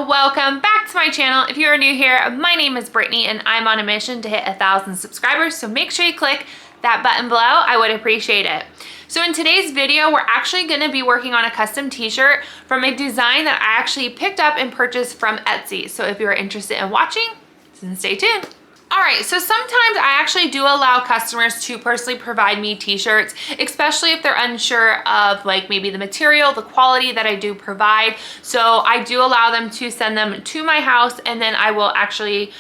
welcome back to my channel. If you are new here, my name is Brittany and I'm on a mission to hit 1,000 subscribers, so make sure you click that button below. I would appreciate it. So in today's video, we're actually going to be working on a custom t-shirt from a design that I actually picked up and purchased from Etsy. So if you're interested in watching, then stay tuned. All right, so sometimes I actually do allow customers to personally provide me t-shirts, especially if they're unsure of like maybe the material, the quality that I do provide. So I do allow them to send them to my house, and then I will actually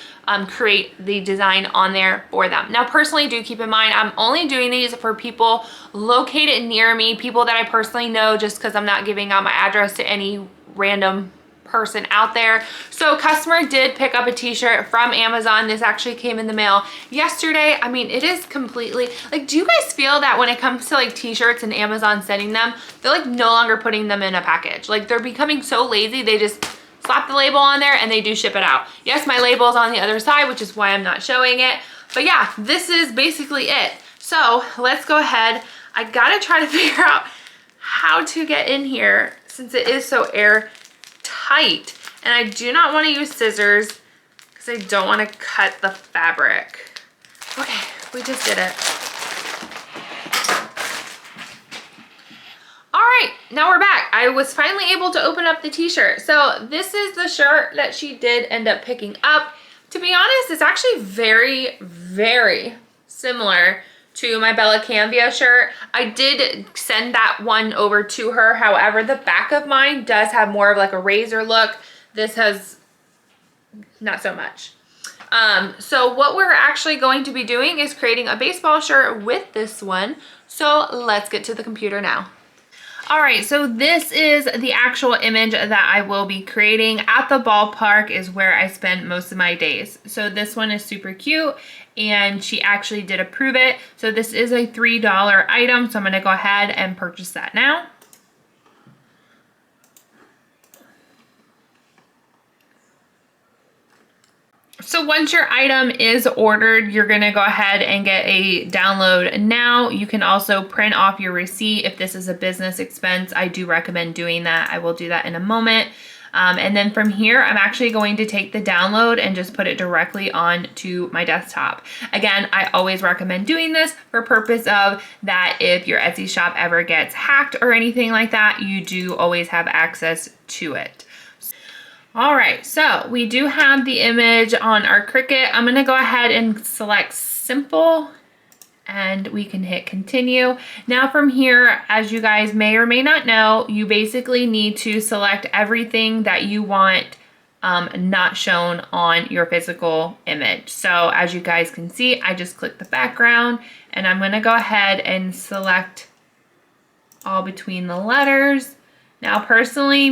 create the design on there for them. Now, personally, do keep in mind, I'm only doing these for people located near me, people that I personally know, just because I'm not giving out my address to any random person out there. So customer did pick up a t-shirt from Amazon. This actually came in the mail yesterday. I mean, it is completely like, do you guys feel that when it comes to like t-shirts and Amazon sending them, they're like no longer putting them in a package? Like they're becoming so lazy, they just slap the label on there and they do ship it out. Yes, my label is on the other side, which is why I'm not showing it. But yeah, this is basically it. So let's go ahead. I gotta try to figure out how to get in here since it is so airtight. And I do not want to use scissors because I don't want to cut the fabric. Okay, we just did it. All right, now we're back. I was finally able to open up the t-shirt. So this is the shirt that she did end up picking up. To be honest, it's actually very, very similar to my Bella Cambia shirt. I did send that one over to her. However, the back of mine does have more of like a razor look. This has not so much. So what we're actually going to be doing is creating a baseball shirt with this one. So let's get to the computer now. All right, so this is the actual image that I will be creating. At the ballpark is where I spend most of my days. So this one is super cute and she actually did approve it. So this is a $3 item. So I'm gonna go ahead and purchase that now. So once your item is ordered, you're gonna go ahead and get a download now. You can also print off your receipt if this is a business expense. I do recommend doing that. I will do that in a moment. And then from here, I'm actually going to take the download and just put it directly onto my desktop. Again, I always recommend doing this for purpose of that if your Etsy shop ever gets hacked or anything like that, you do always have access to it. All right, so we do have the image on our Cricut. I'm gonna go ahead and select simple and we can hit continue. Now from here, as you guys may or may not know, you basically need to select everything that you want not shown on your physical image. So as you guys can see, I just clicked the background and I'm gonna go ahead and select all between the letters. Now, personally,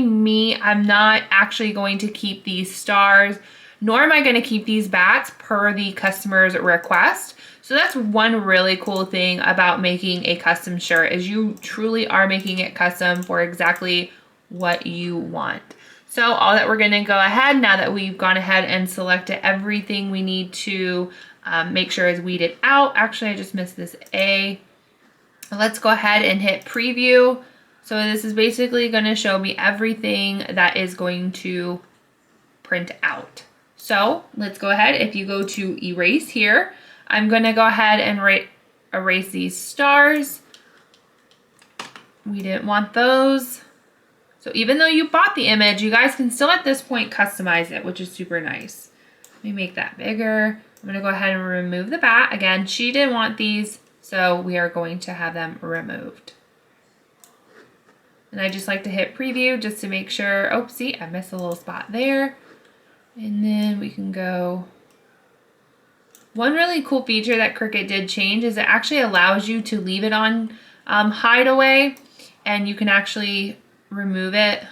I'm not actually going to keep these stars, nor am I going to keep these bats per the customer's request. So that's one really cool thing about making a custom shirt is you truly are making it custom for exactly what you want. So all that we're going to go ahead, now that we've gone ahead and selected everything we need to make sure is weeded out. Actually, I just missed this A. Let's go ahead and hit preview. So this is basically going to show me everything that is going to print out. So let's go ahead. If you go to erase here, I'm going to go ahead and erase these stars. We didn't want those. So even though you bought the image, you guys can still at this point customize it, which is super nice. Let me make that bigger. I'm going to go ahead and remove the bat. Again, she didn't want these, so we are going to have them removed. And I just like to hit preview just to make sure, oh, see, I missed a little spot there. And then we can go. One really cool feature that Cricut did change is it actually allows you to leave it on hideaway, and you can actually remove it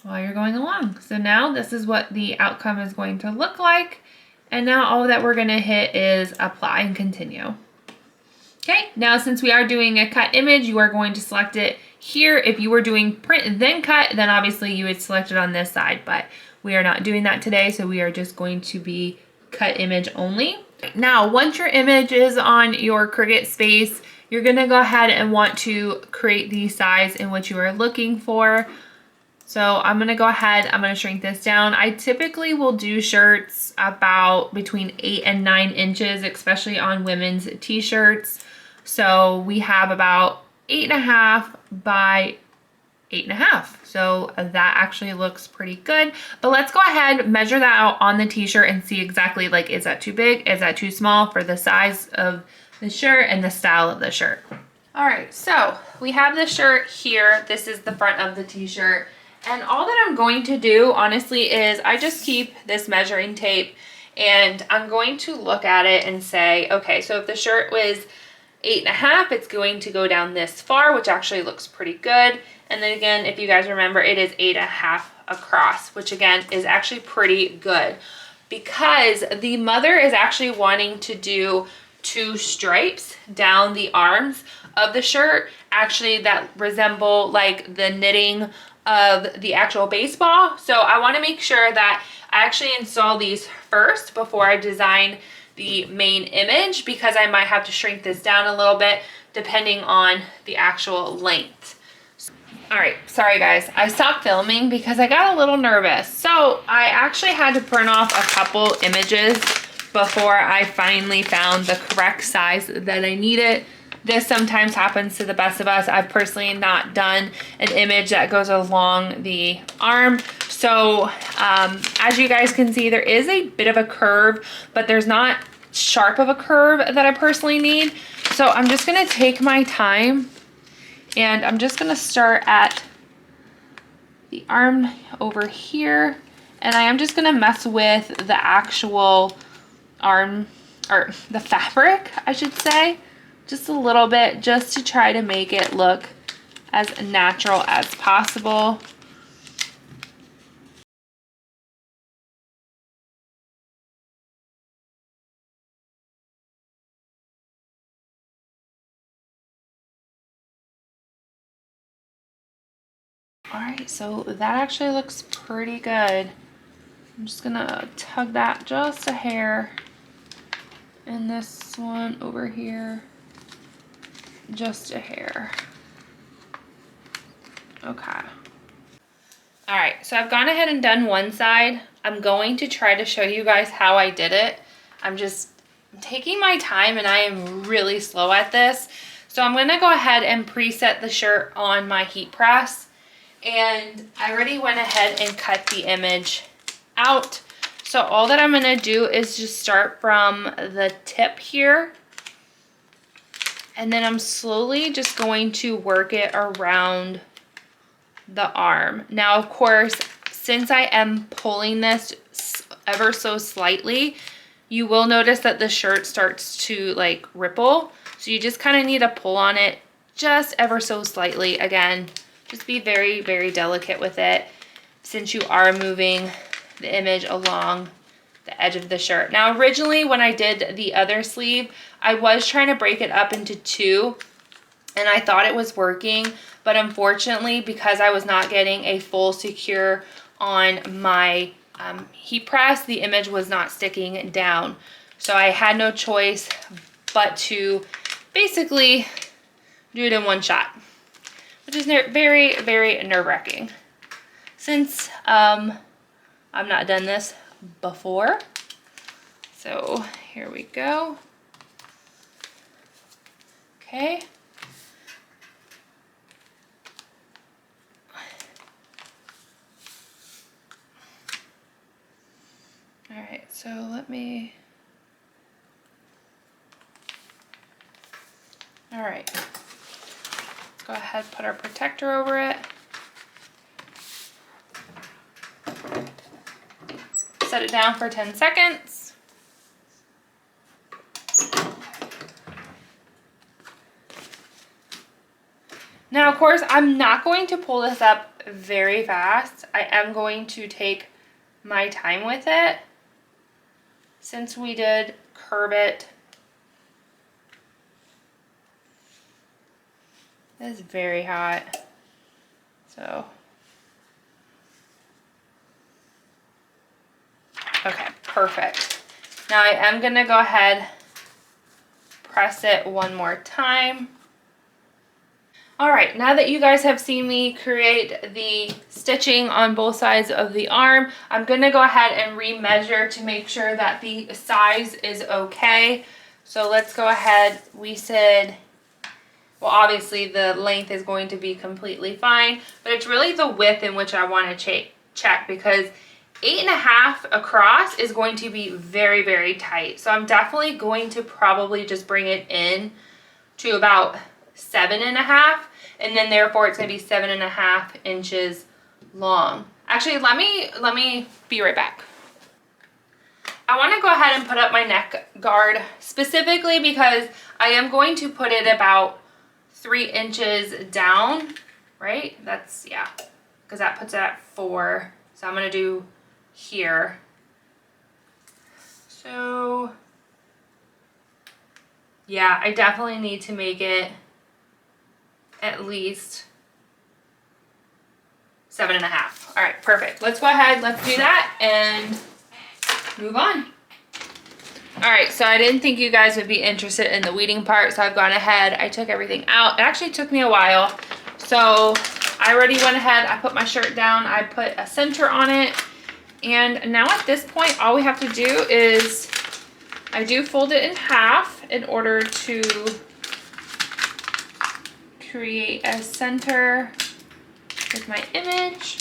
while you're going along. So now this is what the outcome is going to look like. And now all that we're gonna hit is apply and continue. Okay, now since we are doing a cut image, you are going to select it here. If you were doing print then cut, then obviously you would select it on this side, but we are not doing that today, so we are just going to be cut image only. Now, once your image is on your Cricut space, you're gonna go ahead and want to create the size in which you are looking for. So I'm gonna go ahead, I'm gonna shrink this down. I typically will do shirts about between 8 and 9 inches, especially on women's t-shirts. So we have about 8.5 by 8.5. So that actually looks pretty good. But let's go ahead, measure that out on the t-shirt and see exactly, like, is that too big? Is that too small for the size of the shirt and the style of the shirt? All right, so we have the shirt here. This is the front of the t-shirt. And all that I'm going to do, honestly, is I just keep this measuring tape and I'm going to look at it and say, okay, so if the shirt was 8.5, it's going to go down this far, which actually looks pretty good. And then again, if you guys remember, it is 8.5 across, which again is actually pretty good because the mother is actually wanting to do 2 stripes down the arms of the shirt, actually that resemble like the knitting of the actual baseball. So I want to make sure that I actually install these first before I design the main image, because I might have to shrink this down a little bit depending on the actual length. All right, sorry guys, I stopped filming because I got a little nervous. So I actually had to print off a couple images before I finally found the correct size that I needed. This sometimes happens to the best of us. I've personally not done an image that goes along the arm. So as you guys can see, there is a bit of a curve, but there's not sharp of a curve that I personally need. So I'm just gonna take my time and I'm just gonna start at the arm over here. And I am just gonna mess with the actual arm, or the fabric, I should say, just a little bit, just to try to make it look as natural as possible. All right, so that actually looks pretty good. I'm just gonna tug that just a hair. And this one over here, just a hair. Okay. All right, so I've gone ahead and done one side. I'm going to try to show you guys how I did it. I'm just taking my time and I am really slow at this. So I'm gonna go ahead and preset the shirt on my heat press. And I already went ahead and cut the image out. So all that I'm gonna do is just start from the tip here. And then I'm slowly just going to work it around the arm. Now, of course, since I am pulling this ever so slightly, you will notice that the shirt starts to like ripple. So you just kind of need to pull on it just ever so slightly. Again, just be very, very delicate with it since you are moving the image along the edge of the shirt. Now, originally when I did the other sleeve, I was trying to break it up into 2 and I thought it was working, but unfortunately, because I was not getting a full secure on my heat press, the image was not sticking down. So I had no choice but to basically do it in one shot, which is very, very nerve-wracking. Since I've not done this before. So here we go. Okay. All right, so let me, all right, let's go ahead, put our protector over it. Set it down for 10 seconds. Now, of course, I'm not going to pull this up very fast. I am going to take my time with it since we did curve it. It's very hot, so. Okay, perfect. Now I am gonna go ahead, press it one more time. All right, now that you guys have seen me create the stitching on both sides of the arm, I'm gonna go ahead and remeasure to make sure that the size is okay. So let's go ahead. We said, well, obviously the length is going to be completely fine, but it's really the width in which I want to check, because 8.5 across is going to be very, very tight. So I'm definitely going to probably just bring it in to about 7.5, and then therefore it's going to be 7.5 inches long. Actually, let me be right back. I want to go ahead and put up my neck guard specifically because I am going to put it about 3 inches down, right? That's, yeah, because that puts it at 4. So I'm going to do here. So yeah, I definitely need to make it at least 7.5. All right, perfect. Let's go ahead, let's do that and move on. All right, so I didn't think you guys would be interested in the weeding part, so I've gone ahead, I took everything out. It actually took me a while. So I already went ahead, I put my shirt down, I put a center on it, and now at this point, all we have to do is, I do fold it in half in order to create a center with my image.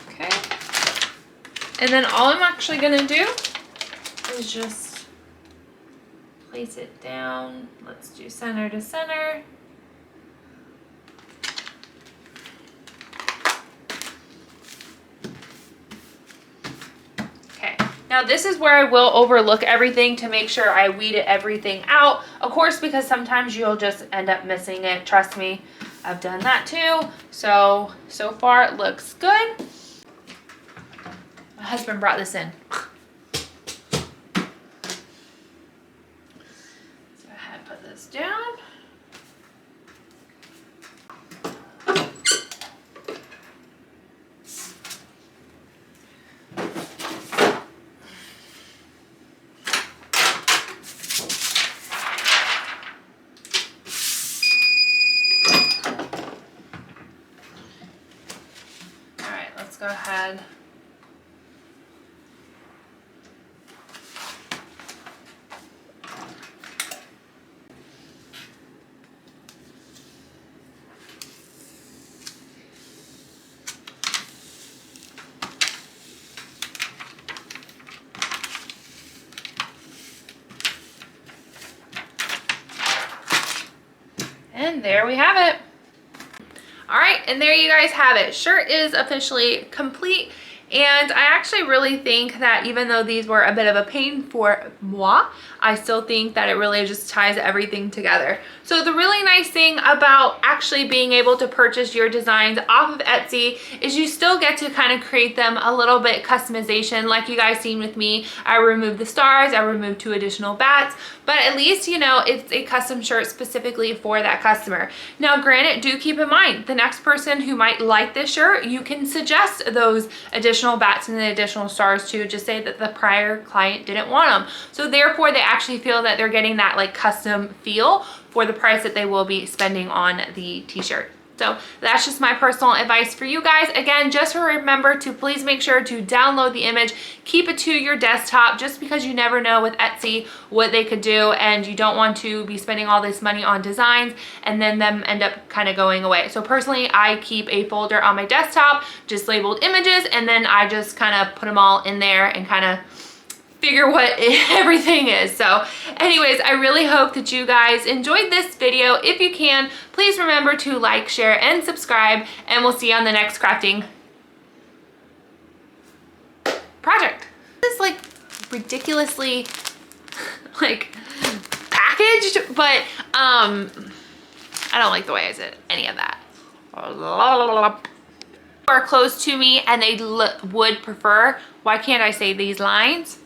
Okay. And then all I'm actually gonna do is just place it down. Let's do center to center. Okay, now this is where I will overlook everything to make sure I weeded everything out. Of course, because sometimes you'll just end up missing it. Trust me, I've done that too. So far it looks good. My husband brought this in. Down. All right, let's go ahead. And there we have it. All right, and there you guys have it. Shirt is officially complete. And I actually really think that even though these were a bit of a pain for moi, I still think that it really just ties everything together. So the really nice thing about actually being able to purchase your designs off of Etsy is you still get to kind of create them a little bit customization. Like you guys seen with me, I removed the stars, I removed 2 additional bats, but at least, you know, it's a custom shirt specifically for that customer. Now, granted, do keep in mind, the next person who might like this shirt, you can suggest those additional bats and the additional stars too. Just say that the prior client didn't want them. So therefore, they actually feel that they're getting that like custom feel for the price that they will be spending on the t-shirt. So that's just my personal advice for you guys. Again, just remember to please make sure to download the image, keep it to your desktop, just because you never know with Etsy what they could do, and you don't want to be spending all this money on designs and then them end up kind of going away. So personally, I keep a folder on my desktop just labeled images, and then I just kind of put them all in there and kind of figure what everything is. So anyways, I really hope that you guys enjoyed this video. If you can, please remember to like, share, and subscribe, and we'll see you on the next crafting project. This is like ridiculously like packaged, but I don't like the way I said any of that. Are close to me and they would prefer, why can't I say these lines?